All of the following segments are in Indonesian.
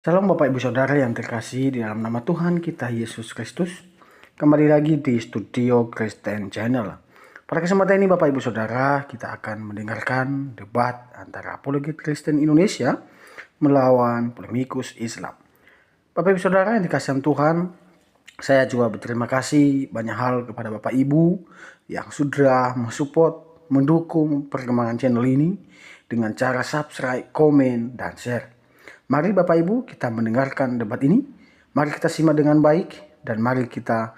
Shalom Bapak Ibu Saudara yang terkasih di dalam nama Tuhan kita Yesus Kristus. Kembali lagi di Studio Kristen Channel. Pada kesempatan ini Bapak Ibu Saudara, kita akan mendengarkan debat antara apologet Kristen Indonesia melawan polemikus Islam. Bapak Ibu Saudara yang dikasihi Tuhan, saya juga berterima kasih banyak hal kepada Bapak Ibu yang sudah mensupport, mendukung perkembangan channel ini dengan cara subscribe, komen, dan share. Mari Bapak Ibu kita mendengarkan debat ini. Mari kita simak dengan baik dan mari kita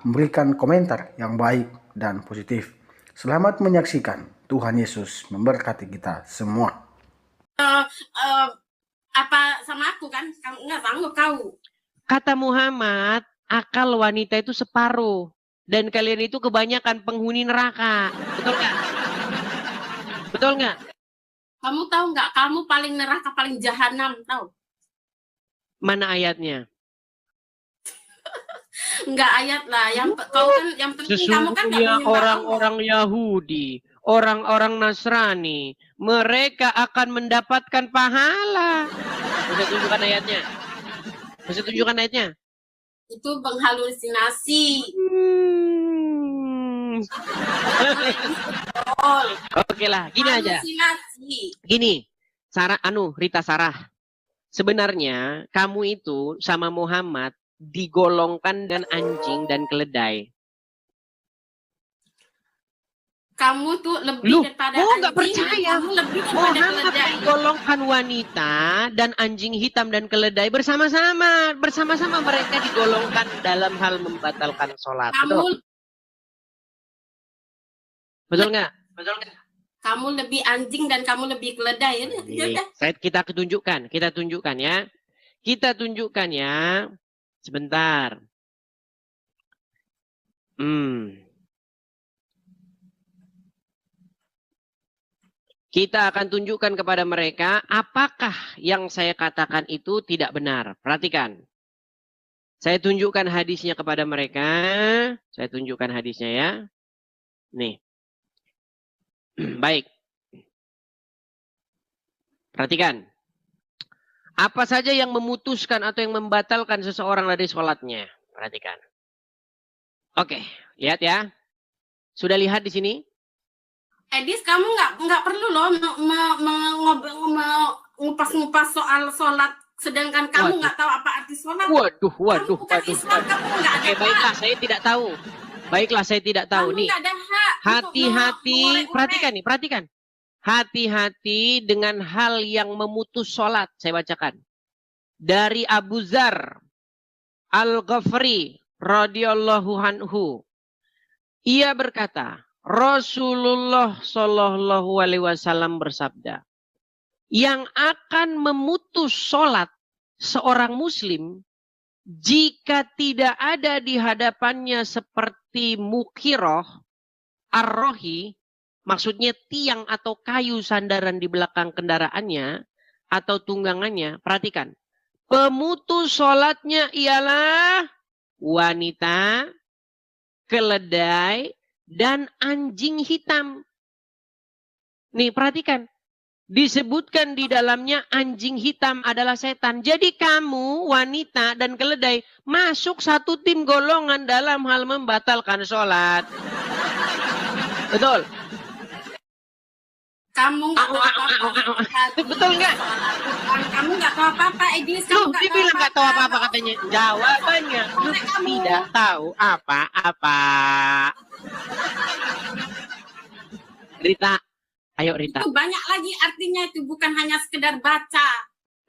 memberikan komentar yang baik dan positif. Selamat menyaksikan. Tuhan Yesus memberkati kita semua. Apa sama aku kan? Nggak sanggup kau. Kata Muhammad, akal wanita itu separuh. Dan kalian itu kebanyakan penghuni neraka. Betul nggak? Betul nggak? Kamu tahu nggak? Kamu paling neraka, paling jahanam, tahu? Mana ayatnya? Nggak ayat lah. Kau kan yang penting kamu kan nggak Sesungguhnya menyembah orang-orang Yahudi, orang-orang Nasrani, mereka akan mendapatkan pahala. Bisa tunjukkan ayatnya? Bisa tunjukkan ayatnya? Itu menghalusinasi. Oke lah, gini aja. Halusinasi. Gini, Rita Sarah. Sebenarnya kamu itu sama Muhammad digolongkan dan anjing dan keledai. Kamu tuh lebih daripada anjing. Nggak percaya. Kamu lebih daripada Muhammad keledai. digolongkan wanita dan anjing hitam dan keledai bersama-sama. Bersama-sama mereka digolongkan dalam hal membatalkan sholat. Betul nggak? Betul nggak? Kamu lebih anjing dan kamu lebih keledai. Kita tunjukkan ya. Kita tunjukkan ya. Sebentar. Kita akan tunjukkan kepada mereka apakah yang saya katakan itu tidak benar. Perhatikan. Saya tunjukkan hadisnya kepada mereka. Saya tunjukkan hadisnya ya. Nih. Baik. Perhatikan. Apa saja yang memutuskan atau yang membatalkan seseorang dari sholatnya. Perhatikan. Oke, lihat ya. Sudah lihat di sini? Edis, kamu nggak perlu loh ngupas-ngupas soal sholat, sedangkan kamu nggak tahu apa arti sholat. Waduh. Oke, baiklah, saya tidak tahu. Kamu Nih, nggak ada hak. hati-hati. Perhatikan. Hati-hati dengan hal yang memutus sholat. Saya bacakan. Dari Abu Dzar Al-Ghafari radhiyallahu anhu. Ia berkata, Rasulullah Shallallahu alaihi wasallam bersabda, yang akan memutus sholat seorang muslim jika tidak ada di hadapannya seperti mukiroh ar-rohi, maksudnya tiang atau kayu sandaran di belakang kendaraannya atau tunggangannya. Perhatikan, pemutus sholatnya ialah wanita, keledai, dan anjing hitam. Nih, perhatikan. Disebutkan di dalamnya anjing hitam adalah setan. Jadi kamu, wanita dan keledai, masuk satu tim golongan dalam hal membatalkan sholat. Betul? Kamu nggak tahu apa-apa. Betul nggak? Kamu nggak tahu apa-apa, Edis. Dia bilang nggak tahu apa-apa katanya. Jawabannya, tidak tahu apa-apa. Rita, ayo Rita. Itu banyak lagi artinya, itu bukan hanya sekedar baca.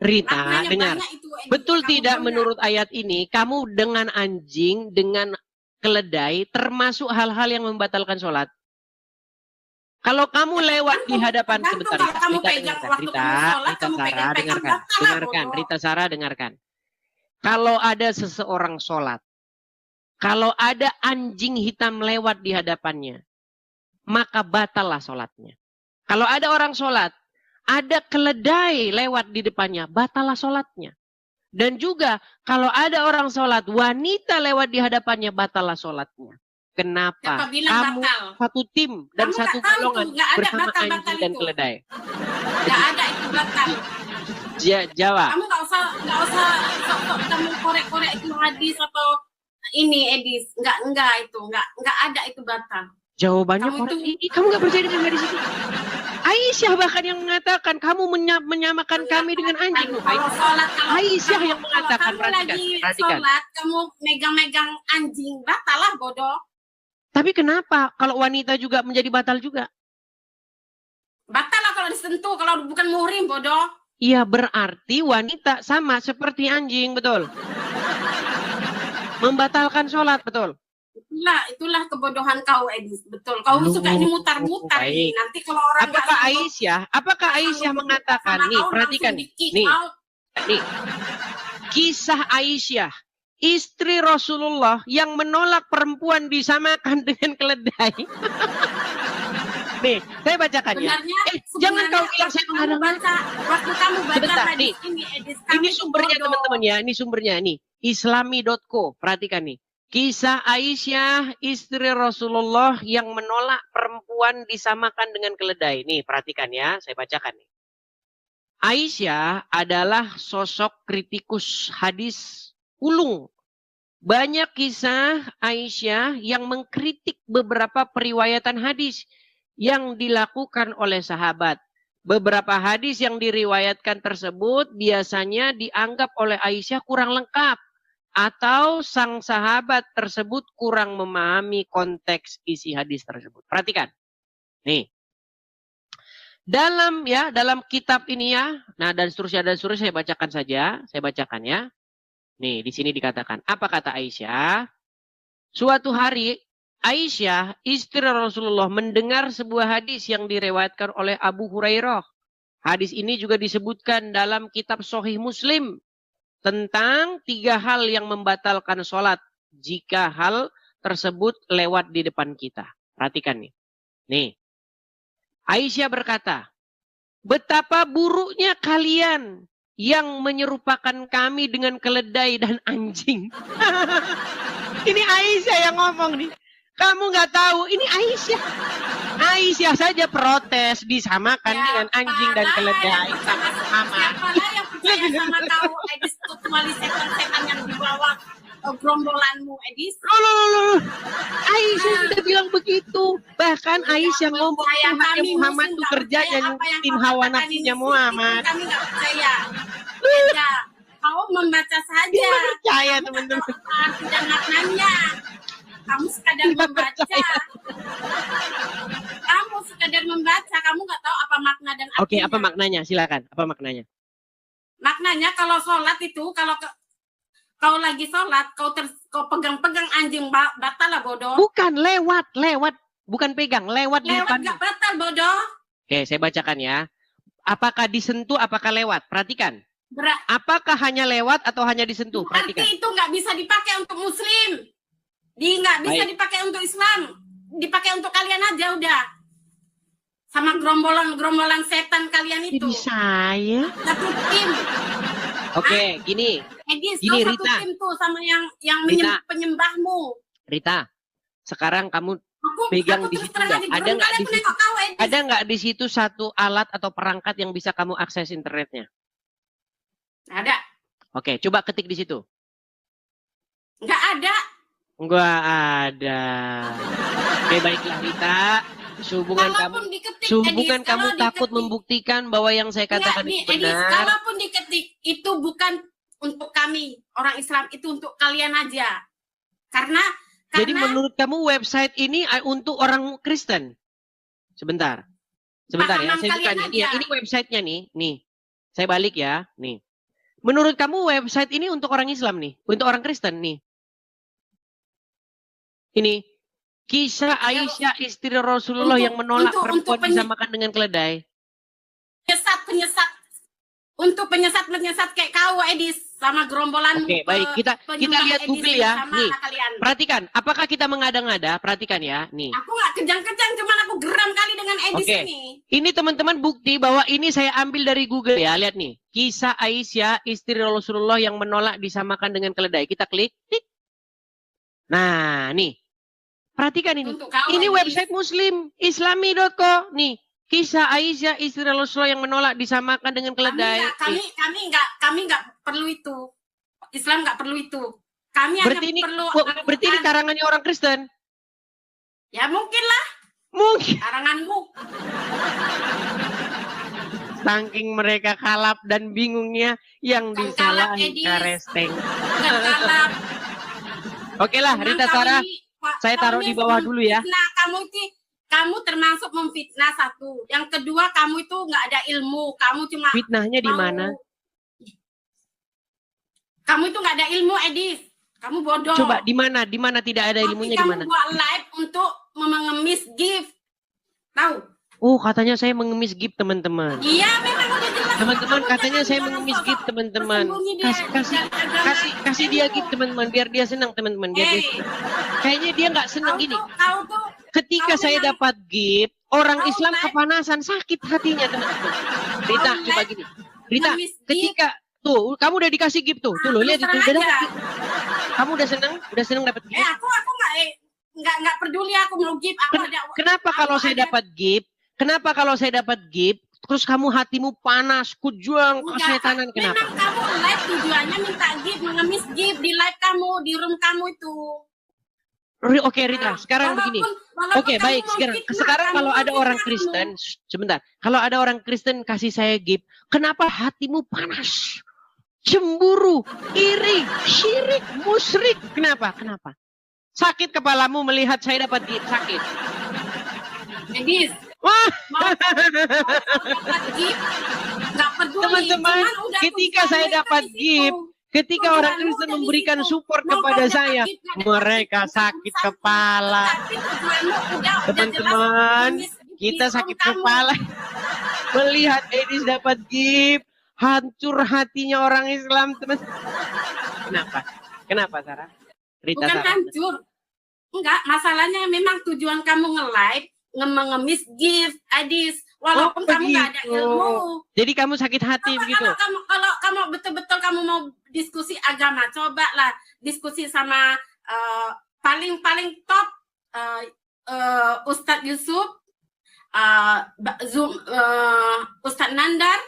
Rita, dengar. Betul tidak menurut ayat ini, kamu dengan anjing, dengan keledai, termasuk hal-hal yang membatalkan sholat? Kalau kamu lewat di hadapan sebentar, Rita Sarah dengarkan. Kalau ada seseorang sholat, kalau ada anjing hitam lewat di hadapannya, maka batallah sholatnya. Kalau ada orang sholat, ada keledai lewat di depannya, batallah sholatnya. Dan juga kalau ada orang sholat, wanita lewat di hadapannya, batallah sholatnya. Kenapa? Kamu batal? Satu tim dan satu golongan bersama anjing dan keledai. Nggak ada itu batal. Jawab. Kamu nggak usah sok-sok kamu korek-korek itu hadis atau ini Edis. Enggak itu, enggak ada itu batal. Jawabannya Kamu kamu nggak percaya dengan hadis itu? Aisyah bahkan yang mengatakan kamu menyamakan kami dengan anjing. Kalau sholat, Aisyah yang mengatakan, kamu lagi sholat, kamu megang-megang anjing, batal lah bodoh. Tapi kenapa kalau wanita juga menjadi batal juga? Batal lah kalau disentuh, kalau bukan muhrim bodoh. Iya, berarti wanita sama seperti anjing, betul? Membatalkan sholat, betul? Itulah kebodohan kau, Edis. Betul. Kau suka ini mutar-mutar. Nanti kalau orang Apakah Aisyah mengatakan, nih, perhatikan nih. Nih. Kisah Aisyah, istri Rasulullah yang menolak perempuan disamakan dengan keledai. Nih, saya bacakan ya. Jangan kau bilang saya menghadang. Waktu kamu baca hadis ini, Edis, ini sumbernya teman-teman ya. Ini sumbernya nih. Islami.co. Perhatikan nih. Kisah Aisyah, istri Rasulullah yang menolak perempuan disamakan dengan keledai. Nih, perhatikan ya. Saya bacakan nih. Aisyah adalah sosok kritikus hadis ulung. Banyak kisah Aisyah yang mengkritik beberapa periwayatan hadis yang dilakukan oleh sahabat. Beberapa hadis yang diriwayatkan tersebut biasanya dianggap oleh Aisyah kurang lengkap atau sang sahabat tersebut kurang memahami konteks isi hadis tersebut. Perhatikan. Nih. Dalam kitab ini ya, nah dan seterusnya saya bacakan saja, saya bacakan ya. Nih, di sini dikatakan, apa kata Aisyah? Suatu hari Aisyah, istri Rasulullah mendengar sebuah hadis yang direwayatkan oleh Abu Hurairah. Hadis ini juga disebutkan dalam kitab Sahih Muslim tentang 3 hal yang membatalkan sholat jika hal tersebut lewat di depan kita. Perhatikan nih. Nih. Aisyah berkata, betapa buruknya kalian yang menyerupakan kami dengan keledai dan anjing. Ini Aisyah yang ngomong nih. Kamu nggak tahu, ini Aisyah. Aisyah saja protes disamakan dengan anjing dan keledai sama Muhammad. Siapa yang percaya sama kau, Edis, kecuali setan-setan yang di bawah gerombolanmu, Edis? Loh. Aisyah sudah bilang begitu. Bahkan Aisyah ngomong Tuhan Muhammad itu kerja nyanyiin hawa nafsunya Muhammad. Kami nggak percaya. Beda. Kau membaca saja. Tidak percaya teman-teman. Tidak maknanya. Kamu sekadar membaca. Kamu sekadar membaca. Kamu nggak tahu apa makna dan artinya. Oke, apa maknanya? Silakan. Apa maknanya? Maknanya kalau sholat itu, kalau kau lagi sholat, kau pegang-pegang anjing, batal lah bodoh. Bukan, lewat. Bukan pegang, lewat di depan. Lewat gak batal bodoh. Oke, saya bacakan ya. Apakah disentuh, apakah lewat? Perhatikan. Apakah hanya lewat atau hanya disentuh? Perhatikan. Arti itu nggak bisa dipakai untuk muslim. Nggak bisa dipakai untuk Islam. Dipakai untuk kalian aja udah. Sama gerombolan setan kalian itu. Jadi saya. Satu tim. Oke, gini. Edis, gini satu Rita. tim tuh sama yang penyembahmu. Rita, sekarang kamu pegang di situ nggak? Ada nggak di situ satu alat atau perangkat yang bisa kamu akses internetnya? Ada. Oke, coba ketik di situ. Nggak ada. Nggak ada. Oke, baiklah Rita. Sehubungan kamu takut membuktikan bahwa yang saya katakan itu benar. Kalaupun diketik, itu bukan untuk kami orang Islam, itu untuk kalian aja. Karena jadi menurut kamu website ini untuk orang Kristen? Sebentar ya, saya bukan. Ya, ini websitenya nih. Saya balik ya, nih. Menurut kamu website ini untuk orang Islam nih, untuk orang Kristen nih? Ini kisah Aisyah istri Rasulullah yang menolak perempuan disamakan dengan keledai. Penyesat. Untuk penyesat kayak kau, Edis, sama gerombolanmu. Oke, baik. Kita lihat Google ya. Nih, perhatikan. Apakah kita mengada-ngada? Perhatikan ya. Nih. Aku nggak kejang-kejang, cuman aku geram kali dengan Edis ini. Ini teman-teman bukti bahwa ini saya ambil dari Google ya. Lihat nih. Kisah Aisyah istri Rasulullah yang menolak disamakan dengan keledai. Kita klik. Nah, nih. Perhatikan ini. Ini website Muslim, Islami.co. Nih, Kisah Aisyah istri Rasulullah yang menolak disamakan dengan keledai. Kami nggak perlu itu. Islam nggak perlu itu. Kami hanya perlu. Berarti ini karangannya orang Kristen. Ya mungkin lah. Mungkin. Karanganmu. Saking mereka kalap dan bingungnya yang disalahin karesteng. Kalap. Oke lah, Rita Sarah, saya taruh di bawah dulu ya. Nah, kamu termasuk memfitnah satu. Yang kedua, kamu itu nggak ada ilmu. Kamu cuma fitnahnya di mana? Kamu itu nggak ada ilmu, Edis. Kamu bodoh. Coba di mana? Di mana tidak ada ilmunya di mana? Kamu buat live untuk mengemis gift. Tahu? Oh, katanya saya mengemis gift, teman-teman. Iya, memang udah jelas. Teman-teman, katanya saya mengemis gift, teman-teman. Kasih dia gift, teman-teman, biar dia senang, teman-teman. Kayaknya dia nggak senang gini. Ketika saya dapat gift, orang Islam kepanasan, sakit hatinya, teman-teman. Rita, coba gini. Rita, ketika tuh, kamu udah dikasih gift tuh. Tuh, lo lihat itu udah dapat. Kamu udah senang dapat gift. Aku nggak peduli aku mau gift. Kenapa kalau saya dapat gift? Kenapa kalau saya dapat gift, terus kamu hatimu panas, kujuang, kesetanan, kenapa? Memang kamu live tujuannya minta gift, mengemis gift di live kamu, di room kamu itu. Oke Rita, sekarang begini. Oke, baik. Sekarang kalau ada orang Kristen, sebentar. Kalau ada orang Kristen kasih saya gift, kenapa hatimu panas? Cemburu, iri, syirik, musyrik. Kenapa? Sakit kepalamu melihat saya dapat gift, sakit. Edis. Wah, teman-teman, ketika saya dapat gift, ketika orang Kristen memberikan support kepada saya, mereka sakit kepala. Teman-teman, kita sakit kepala melihat Edis dapat gift, hancur hatinya orang Islam, teman. Kenapa, Sarah? Rita, bukan Sarah. Hancur, enggak. Masalahnya memang tujuan kamu nge-live ngemis gift, Edis, walaupun kamu nggak ada ilmu. Jadi kamu sakit hati begitu? Kalau kamu betul-betul kamu mau diskusi agama, cobalah diskusi sama paling top Ustadz Yusuf, Ustadz Nandar,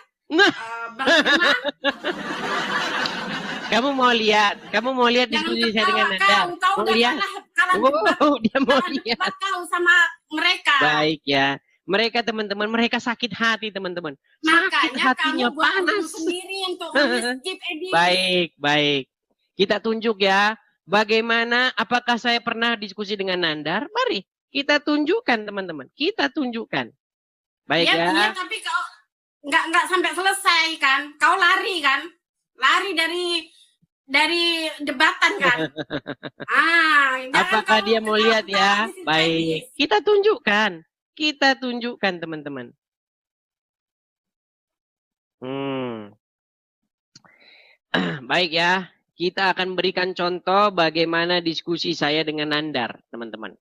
Bang Iman. Kamu mau lihat diskusi saya dengan Nandar? Mau lihat? Dia mau lihat. Kau sama mereka. Baik ya. Mereka teman-teman, mereka sakit hati teman-teman. Sakit hatinya panas. Sendiri untuk baik. Kita tunjuk ya. Bagaimana, apakah saya pernah diskusi dengan Nandar? Mari kita tunjukkan teman-teman. Kita tunjukkan. Baik ya. Iya, tapi kau nggak sampai selesai kan? Kau lari kan? Lari dari debatan kan? Apakah dia mau lihat ya? Baik, kita tunjukkan teman-teman. Baik ya, kita akan berikan contoh bagaimana diskusi saya dengan Nandar, teman-teman.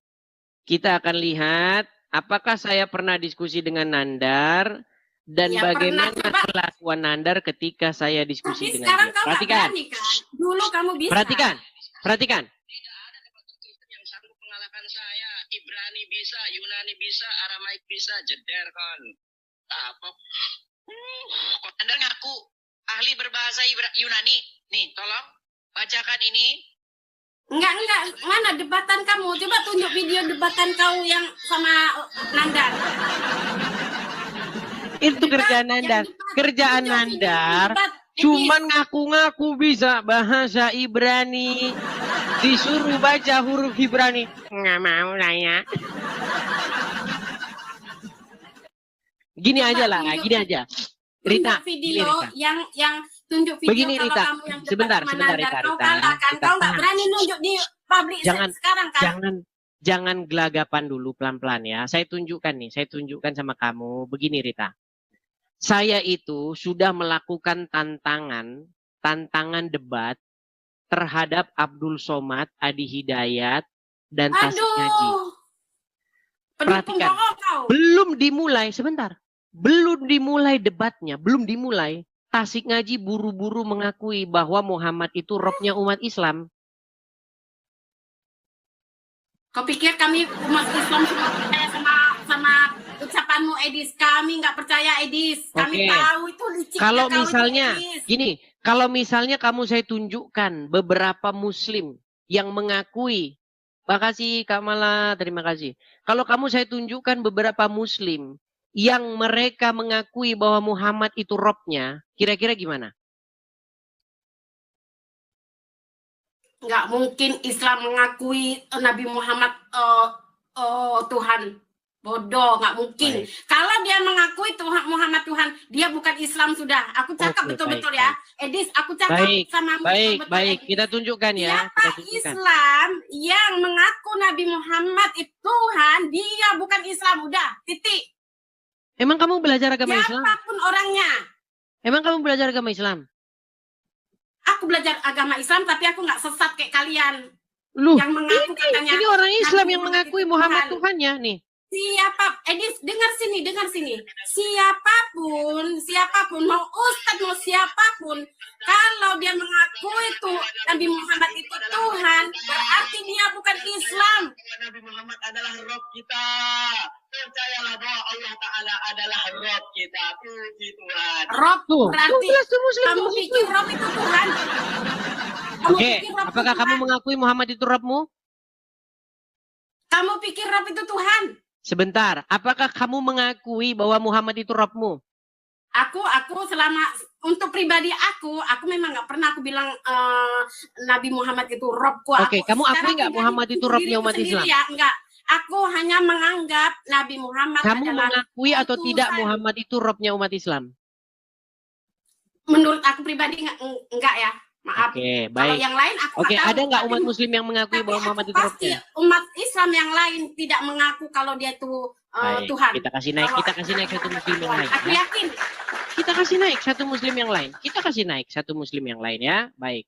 Kita akan lihat apakah saya pernah diskusi dengan Nandar. Dan ya, bagaimana kelakuan Nandar ketika saya diskusi dengan dia. Perhatikan. Dulu kamu bisa. Perhatikan. Tidak ada debat Kristen yang sanggup mengalahkan saya. Ibrani bisa, Yunani bisa, Aramaik bisa, jeder kan. Apa? Kok Nandar ngaku ahli berbahasa Yunani? Nih, tolong bacakan ini. Enggak. Mana debatan kamu? Coba tunjuk video debatan kau yang sama Nandar. Itu kerjaan Nandar. Cuman ngaku-ngaku bisa bahasa Ibrani. Disuruh baca huruf Ibrani. Nggak mau lah ya. Gini aja. Rita, video yang tunjuk video begini, Rita. Kamu yang Sebentar, Rita. Kau nggak berani nunjuk di publik sekarang kan? Jangan gelagapan dulu pelan-pelan ya. Saya tunjukkan sama kamu. Begini Rita. Saya itu sudah melakukan tantangan debat terhadap Abdul Somad, Adi Hidayat, dan Tasik Ngaji. Perhatikan, belum dimulai, sebentar. Belum dimulai debatnya, Tasik Ngaji buru-buru mengakui bahwa Muhammad itu robnya umat Islam. Kau pikir kami umat Islam semua percaya sama ucapan kepercayaanmu, Edis. Kami nggak percaya, Edis. Kami Oke. tahu itu liciknya Kalau kau itu, misalnya, Edis. gini, kalau misalnya kamu saya tunjukkan beberapa muslim yang mengakui, makasih Kak Mala, terima kasih. Kalau kamu saya tunjukkan beberapa muslim yang mereka mengakui bahwa Muhammad itu robnya, kira-kira gimana? Nggak mungkin Islam mengakui Nabi Muhammad Tuhan. Bodoh, nggak mungkin. Baik. Kalau dia mengakui Tuhan Muhammad Tuhan, dia bukan Islam sudah. Aku cakap Oke, betul-betul baik, ya. Edis, aku cakap Baik, sama baik, betul-betul, baik. Edis. Kita tunjukkan ya. Siapa Kita tunjukkan. Islam yang mengaku Nabi Muhammad itu Tuhan, dia bukan Islam. Udah, titik. Emang kamu belajar agama Islam? Siapapun orangnya. Emang kamu belajar agama Islam? Aku belajar agama Islam, tapi aku nggak sesat kayak kalian. Loh, Yang mengaku katanya ini orang Islam Nabi yang Muhammad mengakui itu Muhammad Tuhan. Tuhannya nih. Edis, dengar sini. Siapapun, mau ustadz, mau siapapun, kalau dia mengakui itu Nabi Muhammad itu Tuhan, berarti dia bukan Islam. Nabi Muhammad adalah Rob kita. Percayalah bahwa Allah Ta'ala adalah Rob kita. Puji Tuhan. Rob Tuh, berarti jelas tuh muslim. kamu tuh pikir muslim. Rob itu Tuhan. Kamu Oke, pikir Rob itu apakah kamu Tuhan? mengakui Muhammad itu Robmu? Kamu pikir Rob itu Tuhan? Sebentar, apakah kamu mengakui bahwa Muhammad itu Robmu? Aku selama untuk pribadi aku memang nggak pernah aku bilang Nabi Muhammad itu Robku. Oke, kamu secara akui nggak pribadi, Muhammad itu Robnya diriku umat sendiri Islam? Ya, enggak. Aku hanya menganggap Nabi Muhammad Kamu adalah mengakui atau tidak utusan. Muhammad itu Robnya umat Islam? Menurut aku pribadi enggak ya. Maaf. Oke, Kalau baik. yang lain aku Oke, nggak tahu. ada nggak Tapi- umat Muslim yang mengakui tapi bahwa aku Muhammad itu pasti Robnya? umat Islam yang lain tidak mengaku kalau dia itu Baik, Tuhan. kita kasih naik Kalau satu muslim yang lain. Aku ya. yakin. Kita kasih naik satu muslim yang lain. Kita kasih naik satu muslim yang lain ya. Baik.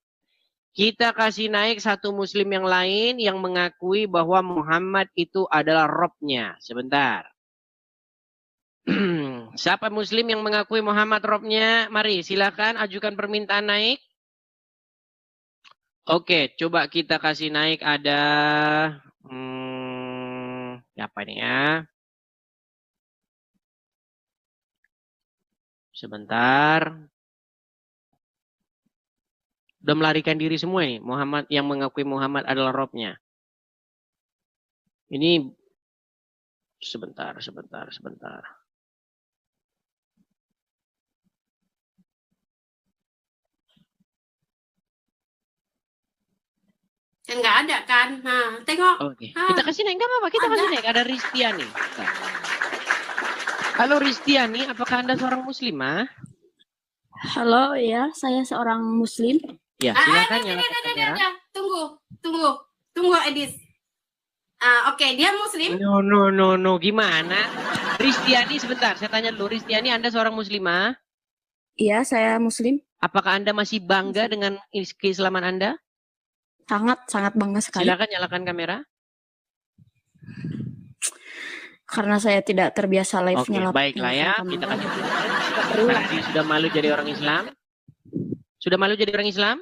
Kita kasih naik satu muslim yang lain yang mengakui bahwa Muhammad itu adalah Robnya. Sebentar. Siapa muslim yang mengakui Muhammad Robnya? Mari silakan ajukan permintaan naik. Oke, coba kita kasih naik ada siapa ini ya? Sebentar. Udah melarikan diri semua nih. Muhammad yang mengakui Muhammad adalah Robnya. Ini sebentar. Kan nggak ada kan. Nah, tengok. Oke. Kita kasih naik, nggak apa-apa. Kita Ada. kasih naik. Ada Ristiani. Halo Ristiani, apakah Anda seorang muslimah? Halo, ya, saya seorang muslim. Ya, silakan nyalakan kamera. Tunggu, Edis. Oke, dia muslim. No. Gimana? Ristiani, sebentar. Saya tanya dulu. Ristiani, Anda seorang muslimah? Iya, saya muslim. Apakah Anda masih bangga dengan keislaman Anda? Sangat bangga sekali. Silakan nyalakan kamera. Karena saya tidak terbiasa live Oke, nyalakan baiklah ya. kamera. Kita kasih. Tidak perlu lah. Karena dia sudah malu jadi orang Islam. Sudah malu jadi orang Islam?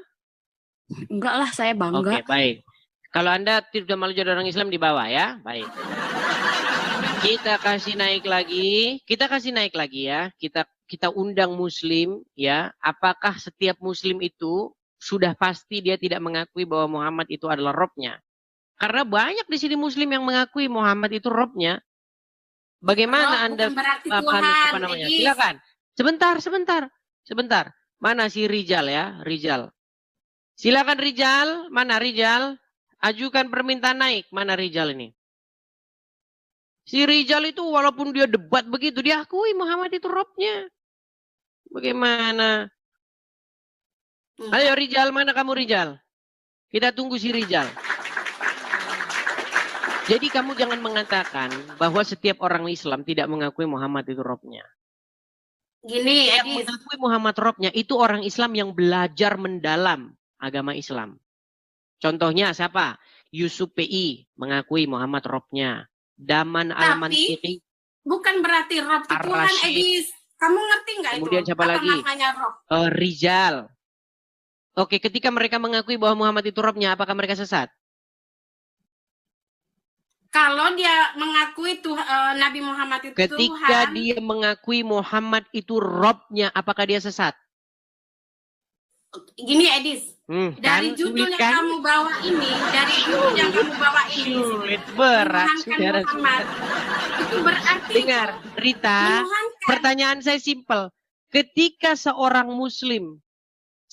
Enggak lah, saya bangga. Oke, baik. Kalau Anda tidak malu jadi orang Islam di bawah ya. Baik. Kita kasih naik lagi. Ya. Kita undang muslim ya. Apakah setiap muslim itu sudah pasti dia tidak mengakui bahwa Muhammad itu adalah Robnya? Karena banyak di sini muslim yang mengakui Muhammad itu Robnya. Bagaimana Anda Bukan berarti apa Tuhan, namanya? Edis. Silakan. Sebentar. Mana si Rijal ya? Rijal. Silakan Rijal. Mana Rijal? Ajukan permintaan naik. Mana Rijal ini? Si Rijal itu walaupun dia debat begitu, dia akui Muhammad itu Robnya. Bagaimana? Ayo Rijal, mana kamu Rijal? Kita tunggu si Rijal. Jadi kamu jangan mengatakan bahwa setiap orang Islam tidak mengakui Muhammad itu Robnya. Gini, Yang Edis. mengakui Muhammad Robnya itu orang Islam yang belajar mendalam agama Islam. Contohnya siapa? Yusuf PI mengakui Muhammad Robnya. Daman Al-Mansiri. Bukan berarti Rob itu Tuhan, Ar-Rasyid. Edis. Kamu ngerti nggak itu? Kemudian siapa lagi? maknanya Rob? Rijal. Oke, ketika mereka mengakui bahwa Muhammad itu Robnya, apakah mereka sesat? Kalau dia mengakui Nabi Muhammad itu Ketika Tuhan, dia mengakui Muhammad itu Robnya, apakah dia sesat? gini Edis, dari Kan judul sulit yang kan? kamu bawa ini, Sulit, berat, menuhankan saudara. Muhammad, itu berarti Dengar, Rita, menuhankan. pertanyaan saya simpel. Ketika seorang Muslim,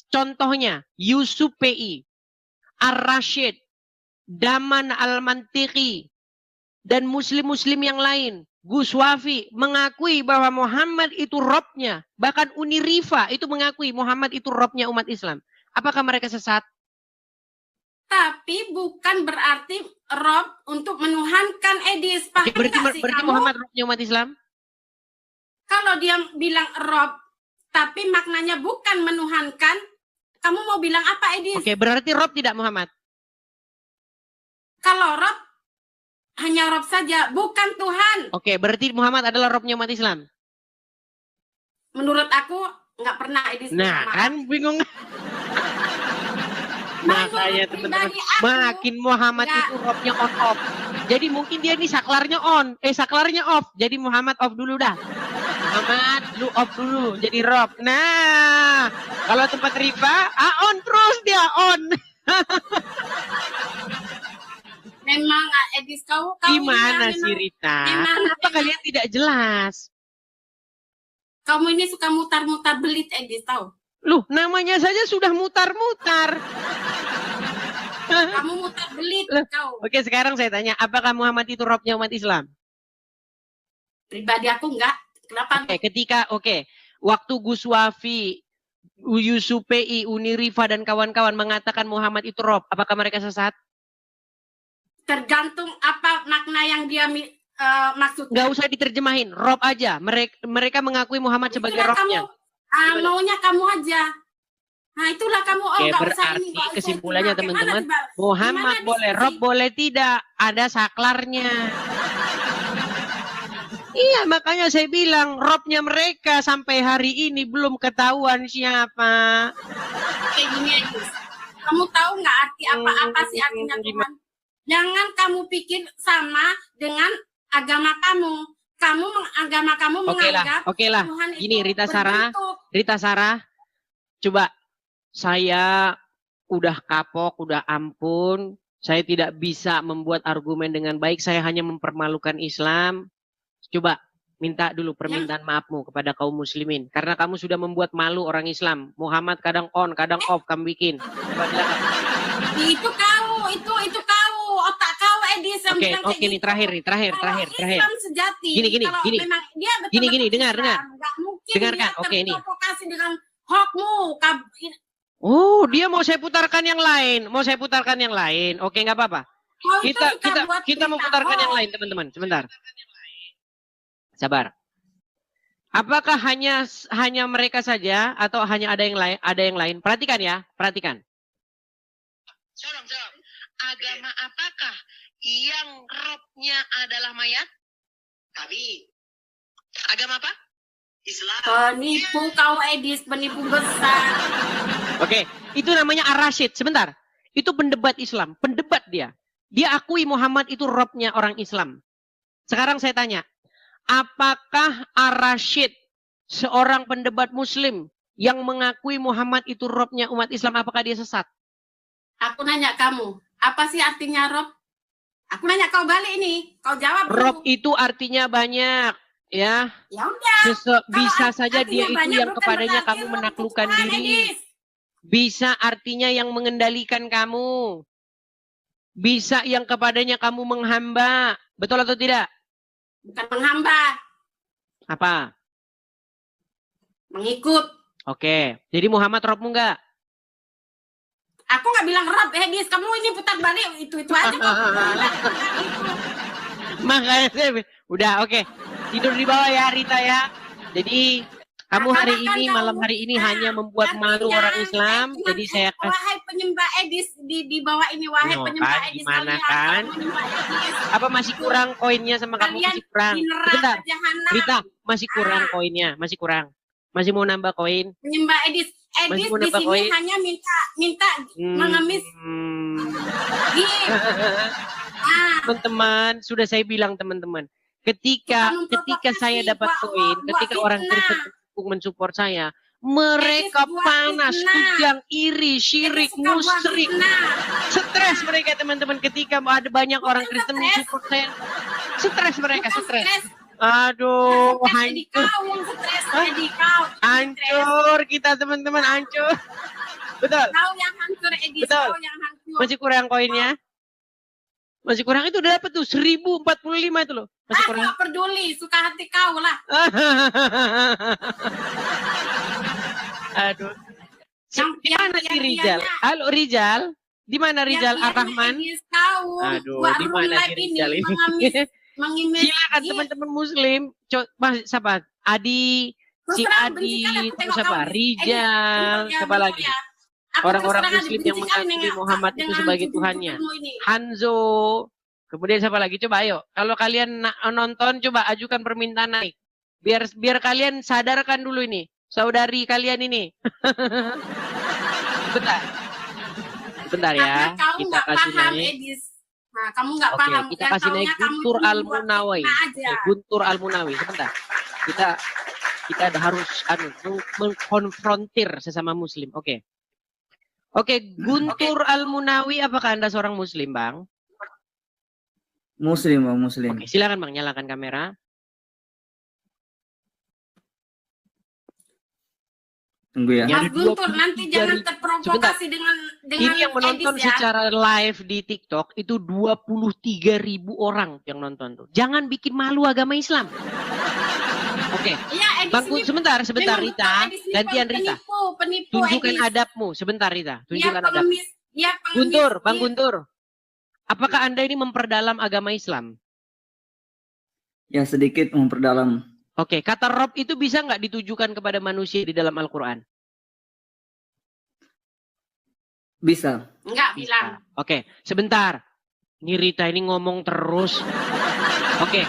contohnya Yusuf PI, Ar-Rashid, Daman Al-Mantiqi, dan Muslim-Muslim yang lain, Gus Wafi, mengakui bahwa Muhammad itu Robnya. Bahkan Uni Rifa itu mengakui Muhammad itu Robnya umat Islam. Apakah mereka sesat? Tapi bukan berarti Rob untuk menuhankan Edis. Paham Berarti nggak sih kamu? Muhammad Robnya umat Islam? Kalau dia bilang Rob, tapi maknanya bukan menuhankan, kamu mau bilang apa Edis? Oke, berarti Rob tidak Muhammad. Kalau Rob, hanya Rob saja, bukan Tuhan. Oke, berarti Muhammad adalah Robnya umat Islam. Menurut aku, nggak pernah Edis. Nah, kan bingung. Makanya teman-teman, makin Muhammad itu Robnya on off. Jadi mungkin dia ini saklarnya on, saklarnya off. Jadi Muhammad off dulu dah. Muhammad, lu off dulu, jadi Rob. Nah, kalau tempat riba, on terus dia on. Memang Edis, kau Gimana ini sih Rita? memang- Kenapa kalian tidak jelas? kamu ini suka mutar-mutar belit Edis, tahu? Loh, namanya saja sudah mutar-mutar. Kamu mutar belit, Loh. kau. Oke, sekarang saya tanya, apakah Muhammad itu Robnya umat Islam? Pribadi aku enggak. Kenapa? Oke, waktu Gus Wafi, Yusuf PI, Uni Rifa, dan kawan-kawan mengatakan Muhammad itu Rob, apakah mereka sesat? Tergantung apa makna yang dia maksudkan. Nggak usah diterjemahin, Rob aja. Mereka mengakui Muhammad sebagai Itulah Robnya. maunya kamu aja. Nah itulah kamu. Oke, nggak usah berarti ini, nggak usah kesimpulannya itu. teman-teman, Gimana, Muhammad Gimana boleh, diskusi? Rob boleh tidak. Ada saklarnya. Iya, makanya saya bilang Robnya mereka sampai hari ini belum ketahuan siapa. Kayak gini aja. Kamu tahu nggak arti apa sih artinya Tuhan? Jangan kamu pikir sama dengan agama kamu. Agama kamu menganggap Oke lah. Tuhan itu Gini, berbentuk. Rita Sarah, coba saya udah kapok, udah ampun. Saya tidak bisa membuat argumen dengan baik. Saya hanya mempermalukan Islam. Coba minta dulu permintaan maafmu kepada kaum muslimin. Karena kamu sudah membuat malu orang Islam. Muhammad kadang on, kadang off kamu bikin. Coba bilang. Itu kau, otak kau Edis yang bilang kayak Oke, nih gitu. terakhir. Islam sejati. Gini. Kalau memang dia betul-betul Gini, dengar. Islam, nggak mungkin Dengarkan, dia oke, ini. terprovokasi dengan hokmu. Oh, dia mau saya putarkan yang lain. Oke, nggak apa-apa. Kau itu suka buat Kita mau berita putarkan yang hoax. lain, teman-teman. Sebentar. Sabar. Apakah hanya mereka saja atau hanya ada yang lain? Perhatikan ya, perhatikan. Salam. Agama apakah yang Robnya adalah mayat? Kami. Agama apa? Islam. Penipu kau Edis, penipu besar. Oke, itu namanya Ar-Rashid. Sebentar. Itu pendebat Islam, pendebat dia. Dia akui Muhammad itu Robnya orang Islam. Sekarang saya tanya, apakah Ar-Rashid, seorang pendebat Muslim yang mengakui Muhammad itu Robnya umat Islam, apakah dia sesat? Aku nanya kamu, apa sih artinya Rob? Aku nanya kau balik ini, kau jawab dulu. Rob itu artinya banyak, ya. Ya udah. Bisa Kalau saja dia artinya itu banyak, yang bukan kepadanya berarti kamu Rob menaklukkan untuk Tuhan, diri. Edis. Bisa artinya yang mengendalikan kamu. Bisa yang kepadanya kamu menghamba. Betul atau tidak? Bukan menghamba, Apa? mengikut. Oke. Jadi Muhammad Robmu enggak? Aku nggak bilang Rob, Edis, kamu ini putar balik itu aja. Makanya saya udah oke. Tidur di bawah ya Rita ya. Jadi kamu hari ini, malam hari ini hanya membuat malu orang Islam. Jadi saya kasih. Wahai penyembah Edis di bawah ini, wahai No, penyembah kan, Edis gimana kalian, kan? kamu penyembah Edis. Apa masih kurang koinnya sama kamu? Kalian Masih kurang. di neraka Sebentar. jahanam. Rita, masih kurang koinnya, masih kurang. Masih mau nambah koin? Penyembah Edis, Masih Edis mau di nambah sini koin? hanya minta mengemis. Nah, teman-teman, sudah saya bilang teman-teman, ketika saya dapat koin, ketika orang Kristen mensupport saya, mereka panas, kujang, iri, syirik, musyrik, stres mereka teman-teman. Ketika ada banyak orang Kristen mensupport saya, stres mereka, stres. Aduh, hancur kita teman-teman, hancur. Betul. Kau yang hancur, Edis. Betul. Kau yang hancur. Masih kurang koinnya? Masih kurang, itu udah dapat tuh 1045 itu loh. Masih kurang. Gak peduli, suka hati kau lah. Aduh. Di mana si Rizal? Halo Rizal. Di mana Rizal Ar-Rahman? Aduh, di mana si Rizal ini? Silakan teman-teman Muslim. Siapa? Adi, si Adi, terus siapa? Rizal, siapa lagi? Orang-orang Muslim yang mengakui Muhammad itu sebagai Tuhannya. Hanzo. Kemudian siapa lagi? Coba ayo. Kalau kalian nonton, coba ajukan permintaan naik. Biar kalian sadarkan dulu ini. Saudari kalian ini. Sebentar ya. Kita kasih naik. Nah, kamu nggak paham. Kita kasih naik Guntur Al-Munawi. Guntur Al-Munawi. Sebentar. Kita harus mengkonfrontir sesama Muslim. Oke, Guntur Al-Munawi, apakah Anda seorang Muslim, Bang? Muslim, Bang, Muslim. Oke, silakan Bang, nyalakan kamera. Tunggu ya. Mas Guntur, nanti jangan terprovokasi dengan ini yang menonton secara live di TikTok itu 23.000 orang yang nonton tuh. Jangan bikin malu agama Islam. Oke. Iya, Bang, sebentar Rita. Gantian Rita. Penipu, tunjukkan adabmu sebentar Rita. Tunjukkan adab. Guntur, Bang Guntur. Apakah Anda ini memperdalam agama Islam? Ya, sedikit memperdalam. Oke, kata Rob itu bisa nggak ditujukan kepada manusia di dalam Al-Quran? Bisa. Enggak bilang. Oke, sebentar. Ini Rita ini ngomong terus. Oke,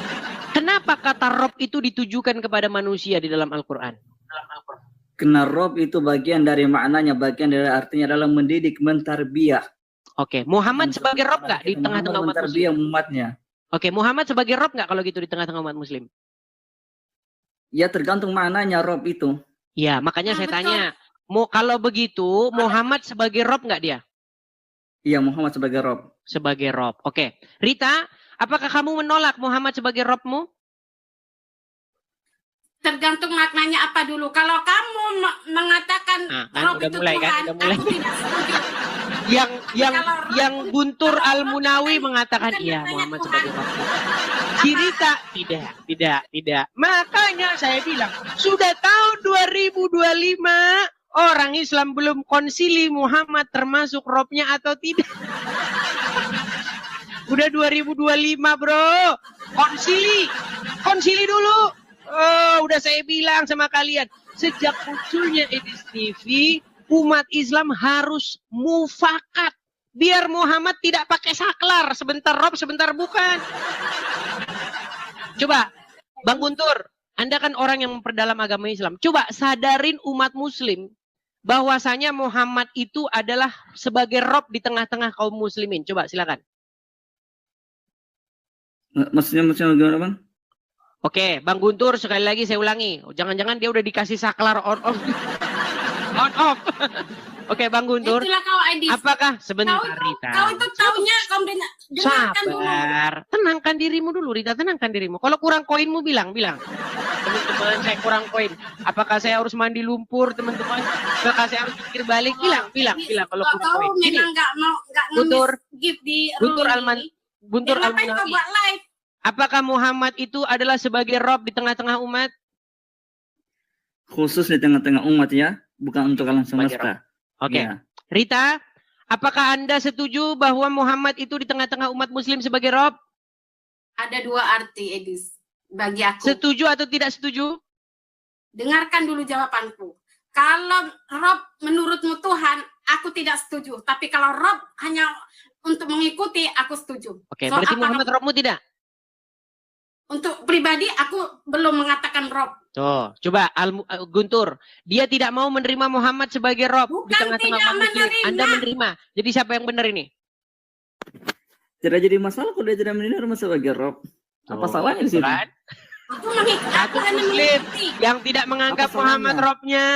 kenapa kata Rob itu ditujukan kepada manusia di dalam Al-Quran? Karena Rob itu bagian dari maknanya, bagian dari artinya adalah mendidik, mentarbiah. Oke, Muhammad sebagai Rob nggak di tengah-tengah umat Muslim? Umatnya. Oke, Muhammad sebagai Rob nggak kalau gitu di tengah-tengah umat Muslim? Ya, tergantung maknanya Rob itu. Ya, makanya saya tanya. Kalau begitu, Muhammad sebagai Rob nggak dia? Iya, Muhammad sebagai Rob. Sebagai Rob. Oke. Rita, apakah kamu menolak Muhammad sebagai Robmu? Tergantung maknanya apa dulu. Kalau kamu mengatakan Rob itu Tuhan, aku tidak setuju. Yang Guntur Al-Munawi mengatakan iya Muhammad sebagai Rob. Si Rita tidak. Makanya saya bilang sudah tahun 2025 orang Islam belum konsili Muhammad termasuk Robnya atau tidak. Udah 2025 bro, konsili dulu. Oh, udah saya bilang sama kalian sejak munculnya Edis TV. Umat Islam harus mufakat. Biar Muhammad tidak pakai saklar. Sebentar Rob, sebentar bukan. Coba, Bang Guntur. Anda kan orang yang memperdalam agama Islam. Coba sadarin umat Muslim. Bahwasanya Muhammad itu adalah sebagai Rob di tengah-tengah kaum Muslimin. Coba silakan. Maksudnya gimana Bang? Oke, Bang Guntur sekali lagi saya ulangi. Jangan-jangan dia udah dikasih saklar on-off. On-off. Oke, Bang Guntur. Itulah kau, Edis. Apakah sebentar Rita? Kau itu taunya kau dengarkan dulu. Sabar. Tenangkan dirimu dulu Rita, tenangkan dirimu. Kalau kurang koinmu bilang. Teman-teman saya kurang koin. Apakah saya harus mandi lumpur, teman-teman? Apakah saya harus pikir balik? Bilang kalau kurang koin. Ini enggak Guntur Almunawi. Apakah Muhammad itu adalah sebagai Rob di tengah-tengah umat? Khusus di tengah-tengah umat ya, bukan untuk alam semesta. Oke. Ya. Rita, apakah Anda setuju bahwa Muhammad itu di tengah-tengah umat Muslim sebagai Rob? Ada dua arti, Edis. Bagi aku. Setuju atau tidak setuju? Dengarkan dulu jawabanku. Kalau Rob menurutmu Tuhan, aku tidak setuju. Tapi kalau Rob hanya untuk mengikuti, aku setuju. Oke, berarti Muhammad Robmu tidak? Untuk pribadi, aku belum mengatakan Rob. Tuh, coba Guntur. Dia tidak mau menerima Muhammad sebagai Rob di tengah-tengah umat Muslim. Anda menerima. Jadi siapa yang benar ini? Tidak jadi masalah kalau dia tidak menilai Muhammad sebagai Rob. Apa Tuh, salahnya di sini? kan? Aku mengikuti. Satu muslim yang tidak menganggap Apa salahnya? Muhammad robnya.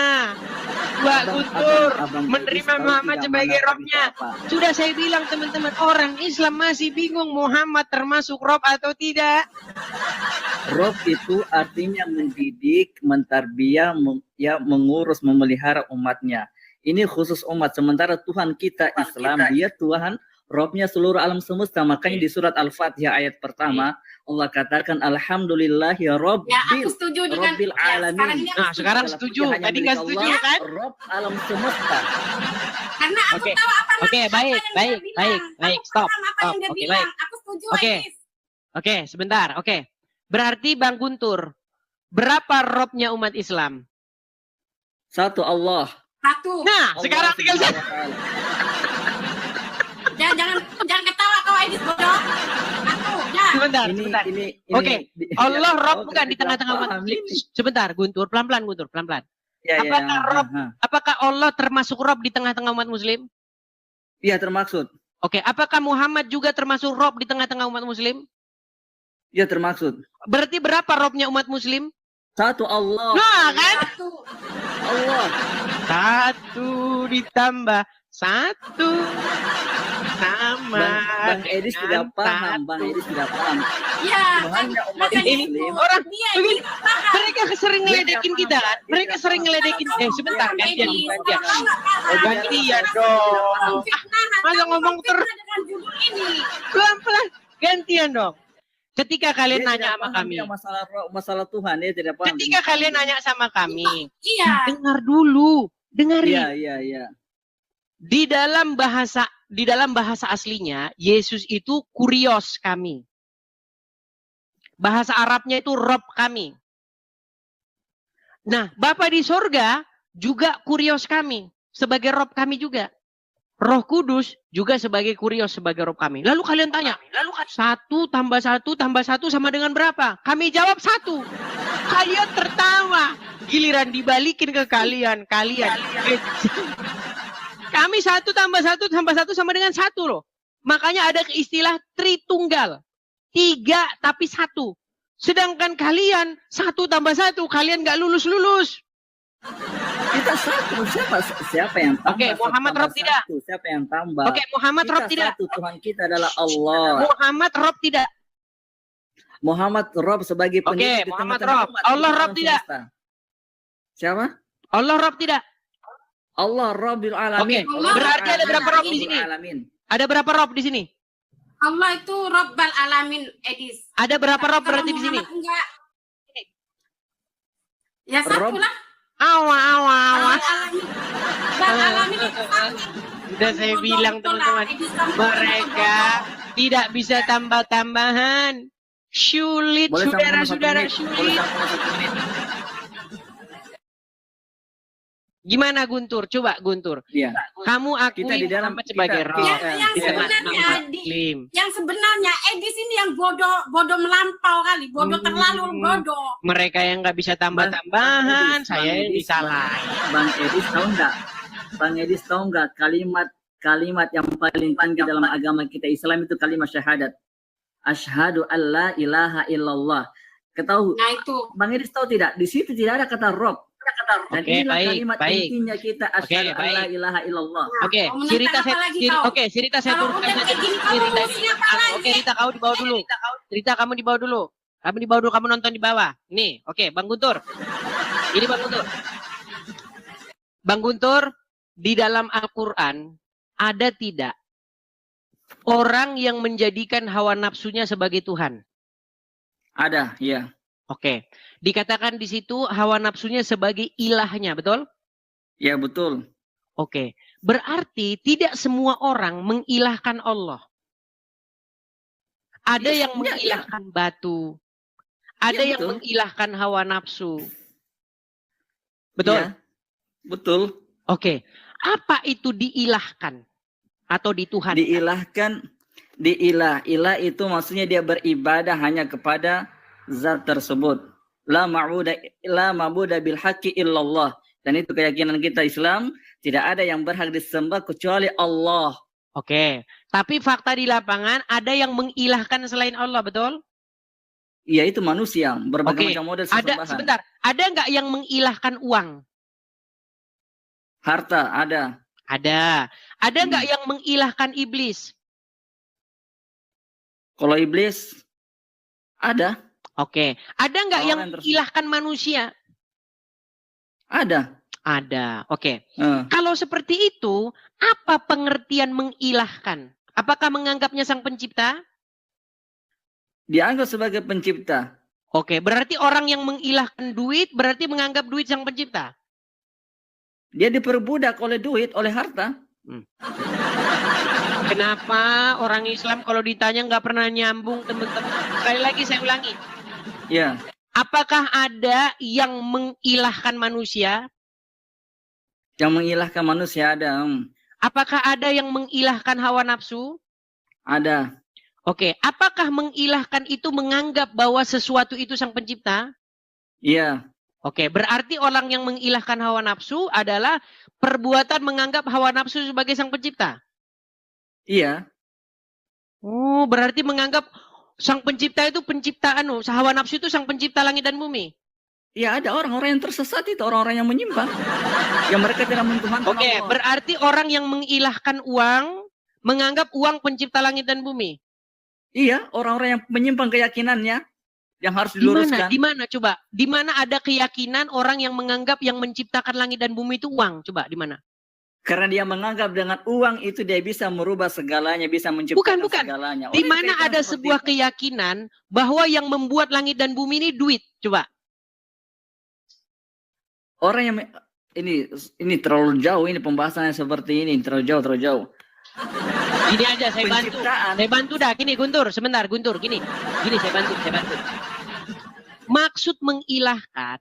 Dua, Guntur Abang menerima Idris tahu Muhammad tidak sebagai mana robnya. apa. Sudah saya bilang teman-teman, orang Islam masih bingung Muhammad termasuk rob atau tidak. Rob itu artinya mendidik, mentarbiyah, mengurus, memelihara umatnya. Ini khusus umat. Sementara Tuhan kita Islam, dia Tuhan, Robnya seluruh alam semesta. Makanya di surat Al-Fatihah ayat pertama, Allah katakan Alhamdulillahi Rabbil, Ya, aku setuju dengan Rabbil ya, alamin. sekarang ini aku Nah, sekarang Segala setuju. puji hanya Tadi milik nggak setuju Allah, kan? Rob alam semesta. karena aku Oke. tahu apa Oke, apa baik, yang baik, dia bilang. baik. Aku Stop, paham apa stop. yang dia Oke, bilang. baik. Aku setuju, Oke. Ais. Oke, sebentar. Oke. Berarti Bang Guntur, berapa robnya umat Islam? Satu Allah. Satu. Nah, Allah sekarang tinggal Subhanahu wa Ta'ala. Jangan ketawa kau Ais bodoh. Aku, ya. sebentar, Ini, sebentar. ini, Oke, Allah Rob Oh, bukan di tidak tengah-tengah umat paham Muslim. ini. Sebentar, Guntur, pelan-pelan Guntur, pelan-pelan. Ya, ya, Apakah ya. Rob, Ha, ha. apakah Allah termasuk Rob di tengah-tengah umat Muslim? Iya, termaksud. Oke, apakah Muhammad juga termasuk Rob di tengah-tengah umat Muslim? Iya, termaksud. Berarti berapa Robnya umat Muslim? Satu Allah. Nah, kan? Satu. Allah. Satu ditambah satu sama. Bang Edis tidak paham. Bang Edis tidak paham. Ya. Tuhannya umat makanya ini Muslim. orang dia begini, ini paham. mereka sering ngeledekin kita kan? Mereka sering ngeledekin. Sebentar, gantian, gantian. Oh, gantian dong. Masa ngomong terus? dengan judul ini. Pelan-pelan, gantian dong. Ketika kalian Dia nanya tidak sama paham kami, dia masalah Tuhan, dia tidak paham. ketika kalian nanya sama kami, Iya. dengar dulu, dengarin. Iya, iya, iya. Di dalam bahasa aslinya, Yesus itu kurios kami. Bahasa Arabnya itu Rob kami. Nah, Bapa di sorga juga kurios kami. Sebagai Rob kami juga. Roh Kudus juga sebagai kurios sebagai Rob kami. Lalu kalian tanya, 1 tambah 1 tambah 1 sama dengan berapa? Kami jawab 1. Kalian tertawa. Giliran dibalikin ke kalian. Kami 1 tambah 1 tambah 1 sama dengan 1 loh. Makanya ada istilah Tritunggal. 3 tapi 1. Sedangkan kalian 1 tambah 1, kalian nggak lulus-lulus. Kita satu. Siapa yang tambah? Oke, Muhammad tambah Rob tidak. satu? Siapa yang tambah? Oke, Muhammad Kita Rob tidak. satu, Tuhan kita adalah Allah. Muhammad Rob tidak. Muhammad Rob sebagai Oke, pendidik di Muhammad tengah-tengah Rob. umat, Allah di Rob alam tidak. semesta. Siapa? Allah Rob tidak. Allah Rabbil Alamin. Oke, Allah berarti ada Alamin. berapa Rob di sini? Alamin. Ada berapa Rob di sini? Allah itu Rabbal Alamin, Edis. Ada berapa Rob Kalau berarti di sini? Muhammad enggak. Ya satu Rob. lah. Awa. Rabbal Alamin. Rabbal Alamin itu satu. Sudah saya bilang teman-teman, mereka tidak bisa tambah-tambahan. Sulit, Boleh sama-sama saudara-saudara, 1 menit. Boleh sulit. sama-sama 1 menit. Gimana Guntur? Coba Guntur. Iya. Kamu akui Kita di dalam- Muhammad sebagai kita- Rob. Yang di sebenarnya tengah-tengah di- Muslim. yang sebenarnya Edis ini yang bodoh melampau kali, bodoh terlalu bodoh. Mereka yang nggak bisa tambah-tambahan, Bang saya yang Edis, disalahin. Bang Edis tahu nggak? Bang Edis tahu nggak kalimat yang paling tinggi dalam agama kita Islam itu kalimat syahadat. Asyhadu alla ilaha illallah. Ketahu, Nah itu. Bang Edis tahu tidak? Di situ tidak ada kata Rob. Dan Oke, inilah baik, kalimat baik. intinya kita asyhadu Oke, alla baik. ilaha illallah. Oke, Mau si Rita menentang saya apa lagi kau? oke, si Rita saya Kalau turunkan udah saja. kayak gini, Si kamu Rita mau siapa lagi? Oke, Rita kau di bawah dulu. Rita kamu di bawah dulu. Kamu di bawah dulu, kamu nonton di bawah. Nih, oke, Bang Guntur. Ini Bang Guntur. Bang Guntur, di dalam Al-Qur'an ada tidak orang yang menjadikan hawa nafsunya sebagai Tuhan? Ada, ya. Oke. Dikatakan di situ hawa nafsunya sebagai ilahnya, betul? Ya, betul. Oke. Berarti tidak semua orang mengilahkan Allah. Ada Ya, yang ya, mengilahkan batu. Ada Ya, yang betul. mengilahkan hawa nafsu. Betul? Ya, betul. Oke. Apa itu diilahkan? Atau dituhankan? Diilahkan, ilah itu maksudnya dia beribadah hanya kepada zat tersebut. La ma'budu bil haqqi illallah. Dan itu keyakinan kita Islam, tidak ada yang berhak disembah kecuali Allah. Oke. Tapi fakta di lapangan ada yang mengilahkan selain Allah, betul? Iya, itu manusia, berbagai Oke. macam model Ada, sesembahan. sebentar. Ada nggak yang mengilahkan uang? Harta ada. Ada. Ada nggak yang mengilahkan iblis? Kalau iblis ada. Oke. Ada nggak yang Orang tersebut. mengilahkan manusia? Ada. Ada. Oke. Eh, Kalau seperti itu, apa pengertian mengilahkan? Apakah menganggapnya sang pencipta? dianggap sebagai pencipta. Oke, berarti orang yang mengilahkan duit berarti menganggap duit sang pencipta. Dia diperbudak oleh duit, oleh harta. Kenapa orang Islam kalau ditanya nggak pernah nyambung, teman-teman? Sekali lagi saya ulangi. Ya, Apakah ada yang mengilahkan manusia? yang mengilahkan manusia ada. Apakah ada yang mengilahkan hawa nafsu? Ada. Oke, apakah mengilahkan itu menganggap bahwa sesuatu itu sang pencipta? Iya. Oke, berarti orang yang mengilahkan hawa nafsu adalah perbuatan menganggap hawa nafsu sebagai sang pencipta. Iya. Oh, berarti menganggap sang pencipta itu penciptaan, hawa nafsu itu sang pencipta langit dan bumi. Iya, ada orang-orang yang tersesat itu, orang-orang yang menyimpang. Yang mereka tidak mentuhankan Oke, Allah. berarti orang yang mengilahkan uang menganggap uang pencipta langit dan bumi. Iya, orang-orang yang menyimpang keyakinannya yang harus Di mana? diluruskan. Di mana? Coba. Di mana ada keyakinan orang yang menganggap yang menciptakan langit dan bumi itu uang? Coba, di mana? Karena dia menganggap dengan uang itu dia bisa merubah segalanya, bisa menciptakan Bukan. segalanya. Di Orang yang mana keyakinan ada seperti sebuah itu. keyakinan bahwa yang membuat langit dan bumi ini duit? Coba. Orang yang ini terlalu jauh, ini pembahasannya seperti ini, terlalu jauh. Gini aja, saya bantu. Penciptaan. Saya bantu dah. Gini, Guntur. Sebentar, Guntur. Gini, saya bantu. Maksud mengilahkan,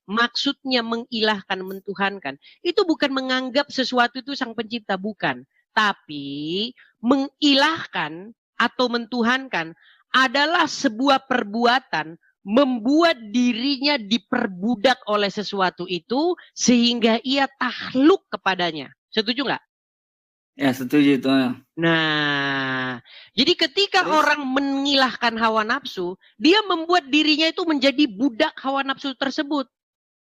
maksudnya mengilahkan, mentuhankan, itu bukan menganggap sesuatu itu sang pencipta, bukan. Tapi mengilahkan atau mentuhankan adalah sebuah perbuatan membuat dirinya diperbudak oleh sesuatu itu sehingga ia takluk kepadanya. Setuju nggak? Ya, setuju itu. Nah, jadi ketika Terus? orang mengilahkan hawa nafsu, dia membuat dirinya itu menjadi budak hawa nafsu tersebut.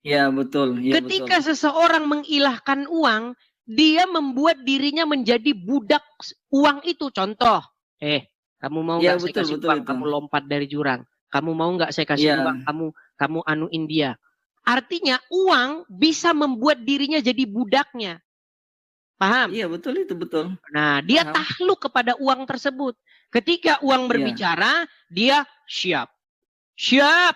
Ya, betul. Ya, Ketika betul. seseorang mengilahkan uang, dia membuat dirinya menjadi budak uang itu. Contoh, kamu mau Ya, nggak saya betul, kasih betul uang, itu. kamu lompat dari jurang. Kamu mau nggak saya kasih Ya. uang, kamu anuin dia. Artinya uang bisa membuat dirinya jadi budaknya. Paham? Iya, betul itu, betul. Nah, dia Paham. takluk kepada uang tersebut. Ketika uang Iya. berbicara, dia siap. Siap.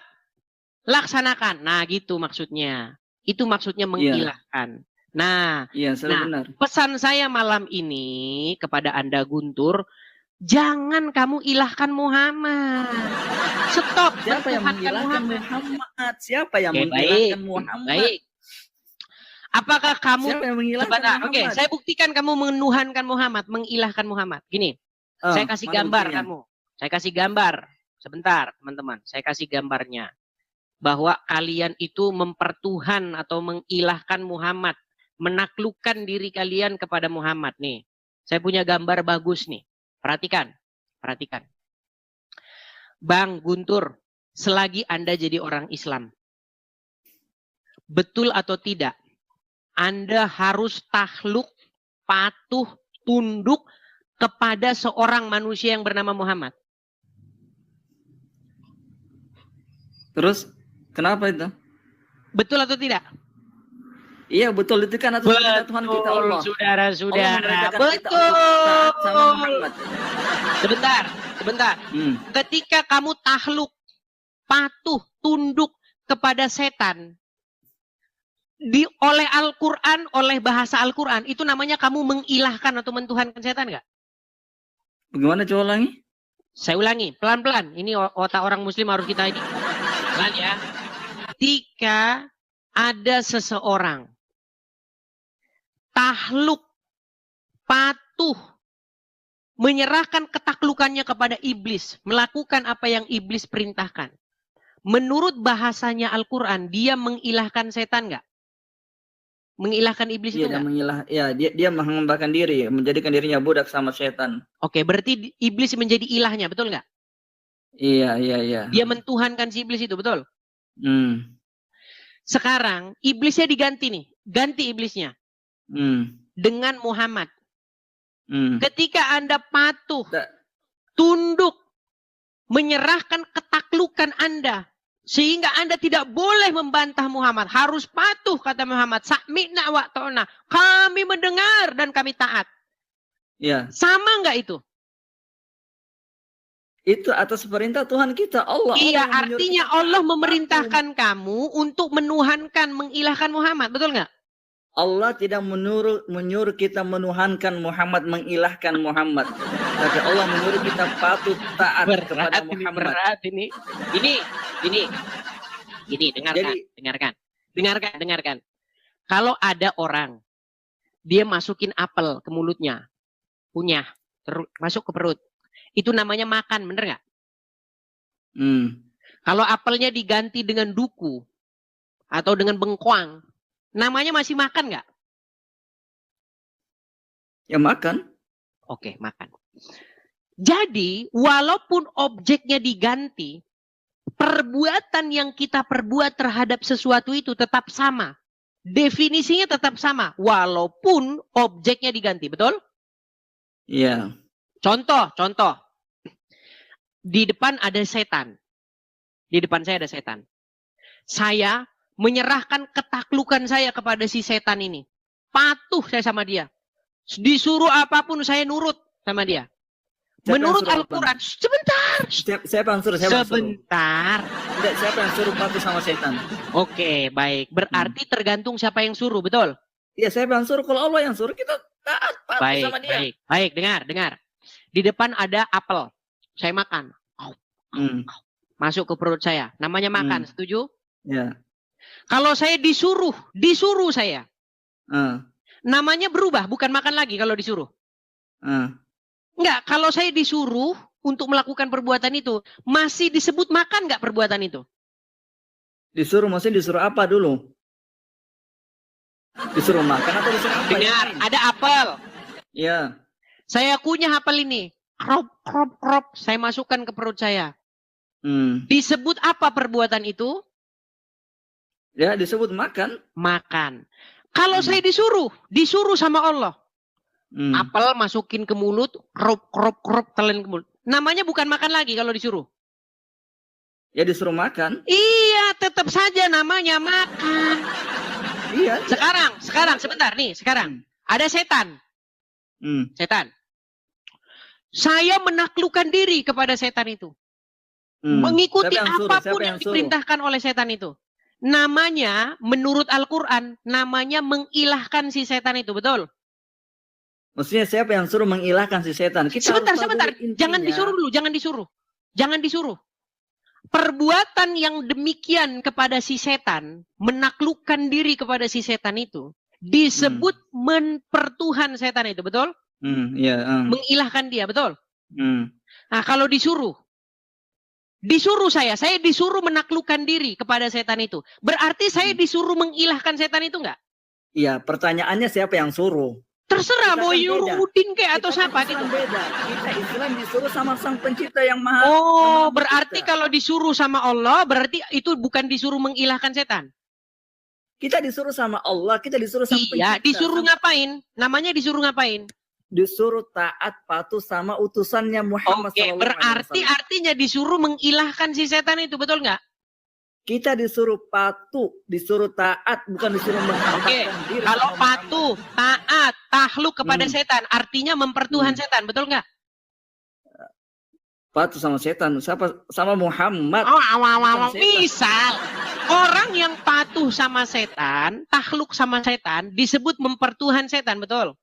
Laksanakan. Nah, gitu maksudnya. Itu maksudnya mengilahkan. Nah, Iya, sudah benar. pesan saya malam ini kepada Anda Guntur, jangan kamu ilahkan Muhammad. Stop. Siapa yang mentuhankan mengilahkan Muhammad? Siapa yang Oke, mengilahkan Muhammad? Baik. Apakah kamu Siapa yang mengilahkan sebentar, Muhammad? oke, saya buktikan kamu menuhankan Muhammad, mengilahkan Muhammad. Gini, saya kasih mana gambar buktinya? kamu. Saya kasih gambar. Sebentar, teman-teman. Saya kasih gambarnya. Bahwa kalian itu mempertuhan atau mengilahkan Muhammad. Menaklukkan diri kalian kepada Muhammad. Nih, saya punya gambar bagus nih. Perhatikan. Bang Guntur, selagi Anda jadi orang Islam, betul atau tidak, Anda harus takluk, patuh, tunduk kepada seorang manusia yang bernama Muhammad. Terus, kenapa itu? Betul atau tidak? Iya, betul itu kan atas perintah Tuhan kita Allah. Saudara-saudara. Allah memerintahkan kita Betul. untuk taat sama Muhammad. Sebentar. Ketika kamu takluk, patuh, tunduk kepada setan, oleh Al-Quran, oleh bahasa Al-Quran, itu namanya kamu mengilahkan atau mentuhankan setan nggak? Bagaimana coba ulangi? Saya ulangi, pelan-pelan. Ini otak orang muslim harus kita ini. Pelan ya. Ketika ada seseorang takluk, patuh, menyerahkan ketaklukannya kepada iblis, melakukan apa yang iblis perintahkan. Menurut bahasanya Al-Quran, dia mengilahkan setan nggak? Mengilahkan iblis itu Iya, dia enggak? mengilah, ya dia menghambakan diri, menjadikan dirinya budak sama setan. Oke, berarti iblis menjadi ilahnya, betul nggak? Iya, iya, iya. Dia mentuhankan si iblis itu, betul? Hmm. Sekarang iblisnya diganti nih, ganti iblisnya dengan Muhammad. Ketika Anda patuh, tunduk, menyerahkan ketaklukan Anda, sehingga Anda tidak boleh membantah Muhammad, harus patuh, kata Muhammad. Sami'na wa ta'na, kami mendengar dan kami taat. Ya. Sama nggak itu? Itu atas perintah Tuhan kita, Allah. Iya, Allah artinya Allah memerintahkan kamu untuk menuhankan, mengilahkan Muhammad, betul nggak? Allah tidak menyuruh kita menuhankan Muhammad, mengilahkan Muhammad. Tapi Allah menyuruh kita patuh taat kepada Muhammad. Berat ini. Ini dengarkan. Kalau ada orang, dia masukin apel ke mulutnya, masuk ke perut. Itu namanya makan, bener nggak? Kalau apelnya diganti dengan duku atau dengan bengkoang, namanya masih makan nggak? Ya makan. Oke, makan. Jadi, walaupun objeknya diganti, perbuatan yang kita perbuat terhadap sesuatu itu tetap sama. Definisinya tetap sama, walaupun objeknya diganti, betul? Iya. Contoh. Di depan ada setan. Di depan saya ada setan. Saya menyerahkan ketaklukan saya kepada si setan ini. Patuh saya sama dia. Disuruh apapun saya nurut sama dia. Menurut Al-Quran. Sebentar. Siapa yang suruh? Sebentar. Tidak, siapa yang suruh patuh sama setan? Oke, baik. Berarti tergantung siapa yang suruh, betul? Iya, siapa yang suruh? Kalau Allah yang suruh, kita taat, patuh sama dia. Baik. Dengar. Di depan ada apel. Saya makan. Masuk ke perut saya. Namanya makan, setuju? Ya. Kalau saya disuruh saya. Namanya berubah, bukan makan lagi kalau disuruh. Enggak, kalau saya disuruh untuk melakukan perbuatan itu, masih disebut makan enggak perbuatan itu? Disuruh, maksudnya disuruh apa dulu? Disuruh makan atau disuruh apa? Dengar, ada apel. Ya. Saya kunyah apel ini. Krop. Saya masukkan ke perut saya. Disebut apa perbuatan itu? Ya, disebut makan. Makan. Kalau saya disuruh sama Allah. Apel masukin ke mulut, krop, telan ke mulut. Namanya bukan makan lagi kalau disuruh. Ya disuruh makan. Iya, tetap saja namanya makan. Iya. Sekarang sebentar nih, sekarang. Ada setan. Setan. Saya menaklukkan diri kepada setan itu. Mengikuti apapun yang diperintahkan oleh setan itu. Namanya, menurut Al-Quran, namanya mengilahkan si setan itu, betul? Maksudnya siapa yang suruh mengilahkan si setan? Sebentar. Jangan disuruh. Perbuatan yang demikian kepada si setan, menaklukkan diri kepada si setan itu, disebut mempertuhan setan itu, betul? Mengilahkan dia, betul? Nah, kalau disuruh saya disuruh menaklukkan diri kepada setan itu. Berarti saya disuruh mengilahkan setan itu enggak? Iya, pertanyaannya siapa yang suruh? Terserah, mau nyuruh Udin kayak atau siapa gitu. Beda. Kita Islam disuruh sama Sang Pencipta yang Maha. Oh, berarti kalau disuruh sama Allah, berarti itu bukan disuruh mengilahkan setan. Kita disuruh sama Allah, kita disuruh sama Pencipta. Iya, disuruh ngapain? Namanya disuruh ngapain? Disuruh taat patuh sama utusannya Muhammad SAW. Oke, berarti artinya disuruh mengilahkan si setan itu, betul nggak? Kita disuruh patuh, disuruh taat, bukan disuruh menghambakan diri. Kalau patuh, taat, takluk kepada setan, artinya mempertuhan setan, betul nggak? Patuh sama setan, sama Muhammad. Misal, orang yang patuh sama setan, takluk sama setan, disebut mempertuhan setan, betul?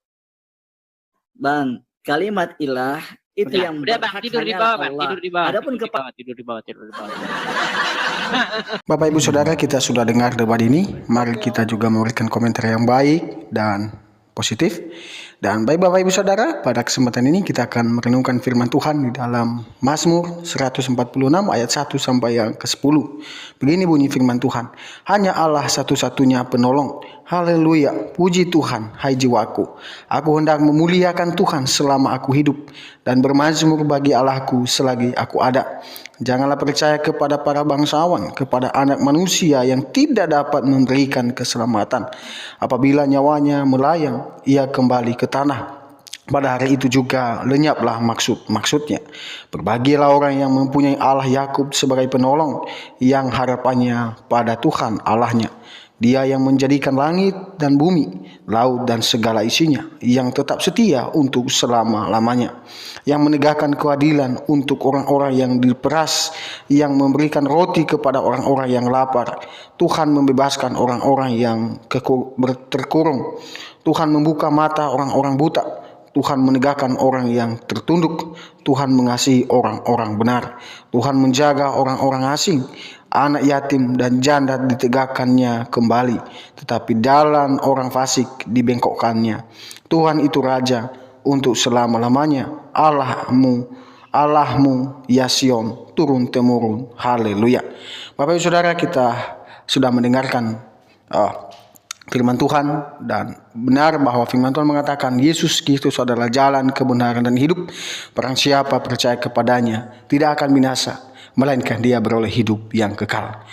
Bang, kalimat ilah itu yang Bang, tidur di bawah. Adapun tidur di bawah. Bapak Ibu Saudara, kita sudah dengar debat ini. Mari kita juga memberikan komentar yang baik dan positif. Dan baik Bapak Ibu Saudara, pada kesempatan ini kita akan merenungkan firman Tuhan di dalam Mazmur 146 ayat 1 sampai yang ke-10. Begini bunyi firman Tuhan. Hanya Allah satu-satunya penolong, Haleluya, puji Tuhan, hai jiwaku. Aku hendak memuliakan Tuhan selama aku hidup dan bermazmur bagi Allahku selagi aku ada. Janganlah percaya kepada para bangsawan, kepada anak manusia yang tidak dapat memberikan keselamatan. Apabila nyawanya melayang, ia kembali ke tanah. Pada hari itu juga lenyaplah maksudnya. Berbahagialah orang yang mempunyai Allah Yakub sebagai penolong, yang harapannya pada Tuhan Allahnya. Dia yang menjadikan langit dan bumi, laut dan segala isinya, yang tetap setia untuk selama-lamanya, yang menegakkan keadilan untuk orang-orang yang diperas, yang memberikan roti kepada orang-orang yang lapar. Tuhan membebaskan orang-orang yang terkurung. Tuhan membuka mata orang-orang buta. Tuhan menegakkan orang yang tertunduk. Tuhan mengasihi orang-orang benar. Tuhan menjaga orang-orang asing. Anak yatim dan janda ditegakkannya kembali, tetapi jalan orang fasik dibengkokkannya. Tuhan itu Raja untuk selama-lamanya. Allahmu ya Sion, turun-temurun. Haleluya. Bapak Ibu Saudara, kita sudah mendengarkan firman Tuhan, dan benar bahwa firman Tuhan mengatakan Yesus Kristus adalah jalan, kebenaran dan hidup. Barang siapa percaya kepadanya tidak akan binasa, melainkan dia beroleh hidup yang kekal.